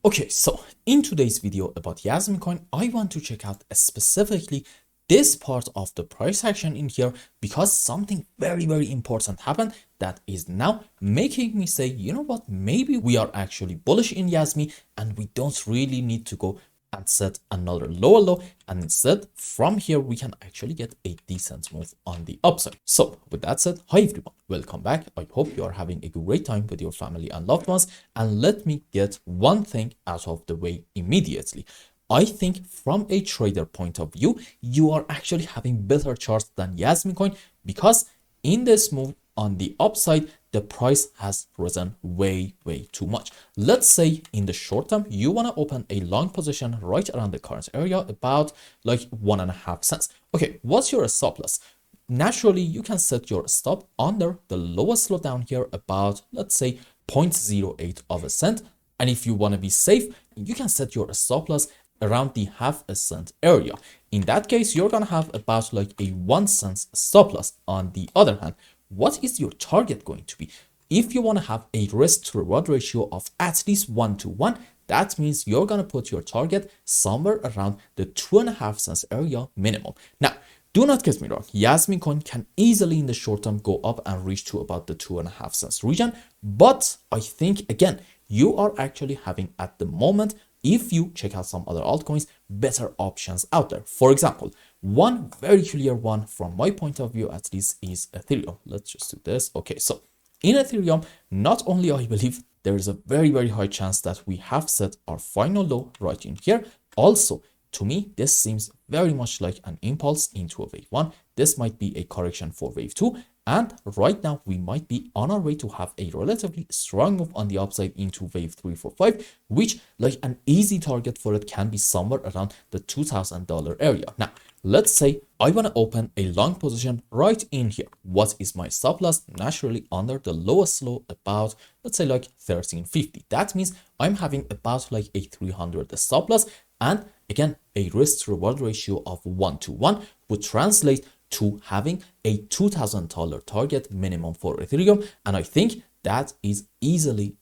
Okay, so in today's video about Yasmincoin, I want to check out specifically this part of the price action in here because something very important happened that is now making me say, you know what, maybe we are actually bullish in Yasmy and we don't really need to go and set another lower low, and instead from here we can actually get a decent move on the upside. So with that said, hi everyone, welcome back. I hope you are having a great time with your family and loved ones, and let me get one thing out of the way immediately. I think from a trader point of view, you are actually having better charts than Yasmincoin because in this move on the upside, the price has risen way too much. Let's say in the short term, you want to open a long position right around the current area, about like 1.5 cents. Okay, what's your stop loss? Naturally, you can set your stop under the lowest low down here, about, let's say, 0.08 of a cent. And if you want to be safe, you can set your stop loss around the half a cent area. In that case, you're gonna have about like a 1 cent stop loss. On the other hand, what is your target going to be? If you want to have a risk to reward ratio of at least 1:1, that means you're gonna put your target somewhere around the 2.5 cents area minimum. Now, do not get me wrong, Yasmincoin can easily in the short term go up and reach to about the 2.5 cents region, but I think again, you are actually having at the moment, if you check out some other altcoins, better options out there. For example, one very clear one from my point of view at least is Ethereum. Let's just do this. Okay, so in Ethereum, not only I believe there is a very high chance that we have set our final low right in here, also to me this seems very much like an impulse into a wave 1. This might be a correction for wave 2, and right now we might be on our way to have a relatively strong move on the upside into wave 3, 4, 5, which like an easy target for it can be somewhere around the $2,000 area. Now, let's say I want to open a long position right in here. What is my stop loss? Naturally under the lowest low, about, let's say like 1350. That means I'm having about like a 300 stop loss, and again, a risk to reward ratio of 1:1 would translate to having a $2,000 target minimum for Ethereum, and I think that is easily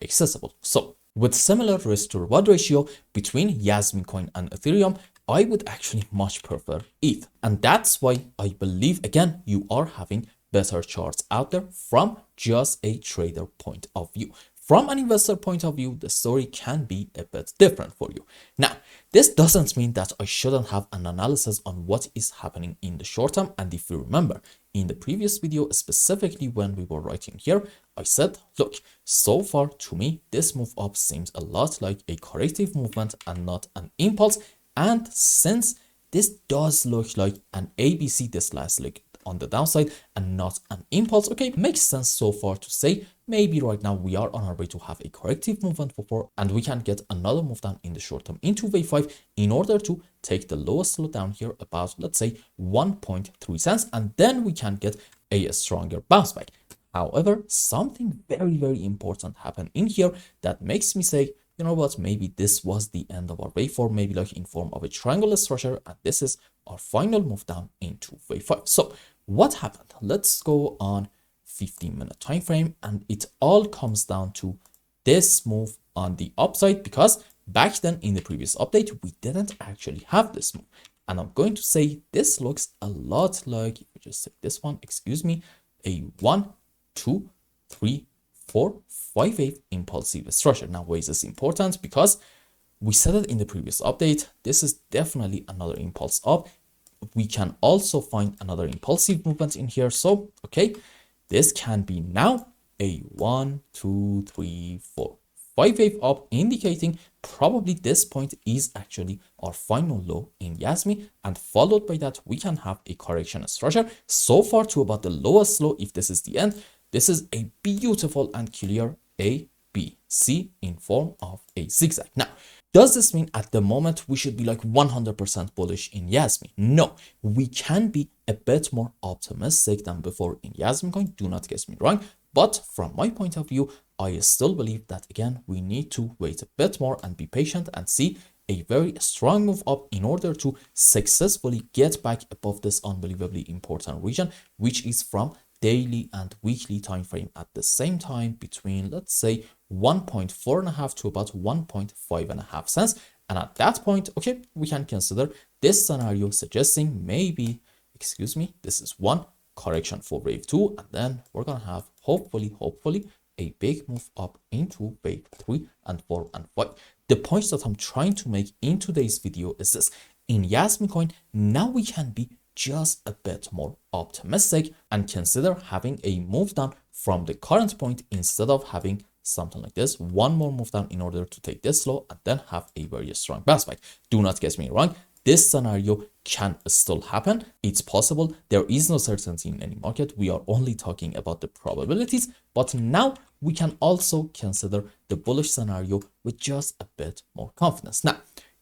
accessible. So with similar risk to reward ratio between Yasmincoin and Ethereum, I would actually much prefer ETH, and that's why I believe again you are having better charts out there from just a trader point of view. From an investor point of view, the story can be a bit different for you. Now, this doesn't mean that I shouldn't have an analysis on what is happening in the short term. And if you remember, in the previous video, specifically when we were writing here, I said, look, so far to me, this move up seems a lot like a corrective movement and not an impulse. And since this does look like an ABC this last leg on the downside and not an impulse, okay, makes sense so far to say maybe right now we are on our way to have a corrective movement for 4, and we can get another move down in the short term into wave 5 in order to take the lowest low down here about, let's say, 1.3 cents, and then we can get a stronger bounce back. However, something very important happened in here that makes me say, you know what, maybe this was the end of our wave 4, maybe like in form of a triangular structure, and this is our final move down into wave 5. So what happened? Let's go on 15-minute time frame, and it all comes down to this move on the upside, because back then in the previous update we didn't actually have this move, and I'm going to say this looks a lot like, if we just say this one, excuse me, a 1, 2, 3, 4, 5 wave impulsive structure. Now, why is this important? Because we said it in the previous update, this is definitely another impulse up. We can also find another impulsive movement in here. So okay, this can be now a 1, 2, 3, 4, 5 wave up, indicating probably this point is actually our final low in Yasmy, and followed by that we can have a correction structure so far to about the lowest low. If this is the end, this is a beautiful and clear A, B, C in form of a zigzag. Now, does this mean at the moment we should be like 100% bullish in Yasmy? No, we can be a bit more optimistic than before in Yasmincoin, do not get me wrong, but from my point of view, I still believe that again, we need to wait a bit more and be patient and see a very strong move up in order to successfully get back above this unbelievably important region, which is from daily and weekly time frame at the same time between, let's say, 1.45 to about 1.5 cents. And at that point, okay, we can consider this scenario suggesting maybe, excuse me, this is one correction for wave 2, and then we're gonna have hopefully a big move up into wave 3 and 4 and 5. The point that I'm trying to make in today's video is this: in JasmyCoin, now we can be just a bit more optimistic and consider having a move down from the current point instead of having something like this, one more move down in order to take this low and then have a very strong bounce back. Do not get me wrong, this scenario can still happen. It's possible. There is no certainty in any market. We are only talking about the probabilities, but now we can also consider the bullish scenario with just a bit more confidence. Now,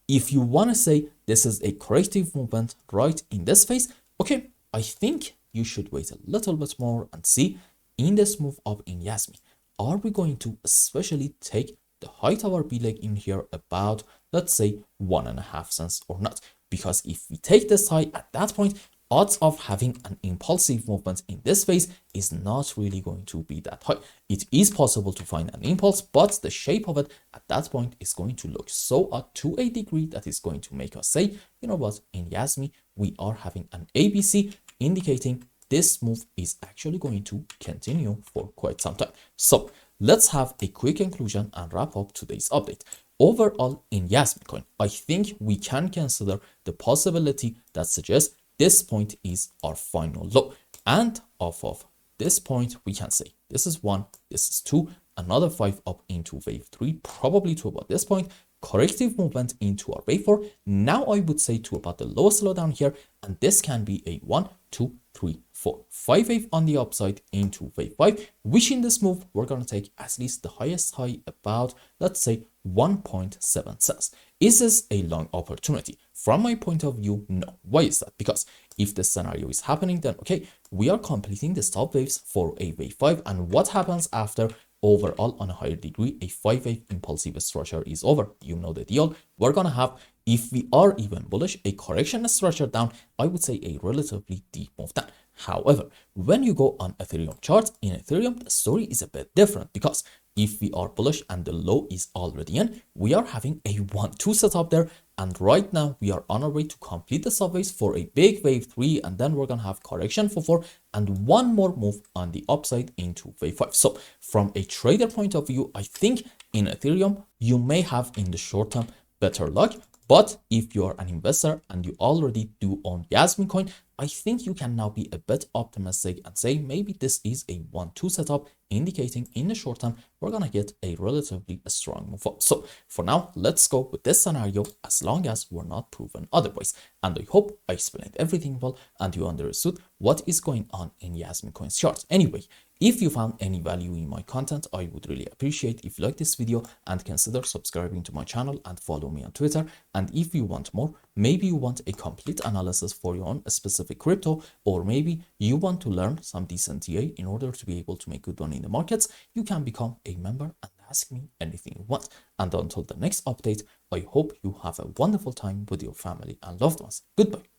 if you want to say this is a corrective movement right in this phase, okay, I think you should wait a little bit more and see in this move up in Yasmy, are we going to especially take the height of our B leg in here about, let's say, 1.5 cents or not? Because if we take this high at that point, odds of having an impulsive movement in this phase is not really going to be that high. It is possible to find an impulse, but the shape of it at that point is going to look so odd to a degree that is going to make us say, you know what, in Yasmy, we are having an ABC indicating this move is actually going to continue for quite some time. So let's have a quick conclusion and wrap up today's update. Overall, in JasmyCoin, I think we can consider the possibility that suggests this point is our final low. And off of this point, we can say this is 1, this is 2, another 5 up into wave 3, probably to about this point, corrective movement into our wave 4. Now I would say to about the lowest low down here, and this can be a 1, 2, 3, 4, 5 wave on the upside into wave 5, which in this move, we're going to take at least the highest high about, let's say, 1.7 cents. Is this a long opportunity? From my point of view, no. Why is that? Because if the scenario is happening, then okay, we are completing the stop waves for a wave 5, and what happens after overall on a higher degree, a 5-wave impulsive structure is over. You know the deal. We're gonna have, if we are even bullish, a correction structure down, I would say a relatively deep move down. However, when you go on Ethereum charts, in Ethereum, the story is a bit different, because if we are bullish and the low is already in, we are having a 1-2 setup there. And right now we are on our way to complete the subways for a big wave 3, and then we're going to have correction for 4 and one more move on the upside into wave 5. So from a trader point of view, I think in Ethereum, you may have in the short term better luck. But if you are an investor and you already do own JasmyCoin, I think you can now be a bit optimistic and say maybe this is a 1-2 setup, indicating in the short term we're gonna get a relatively strong move up. So for now, let's go with this scenario as long as we're not proven otherwise. And I hope I explained everything well and you understood what is going on in JasmyCoin's chart. Anyway, if you found any value in my content, I would really appreciate if you like this video and consider subscribing to my channel and follow me on Twitter. And if you want more, maybe you want a complete analysis for your own specific crypto, or maybe you want to learn some decent TA in order to be able to make good money in the markets, you can become a member and ask me anything you want. And until the next update, I hope you have a wonderful time with your family and loved ones. Goodbye.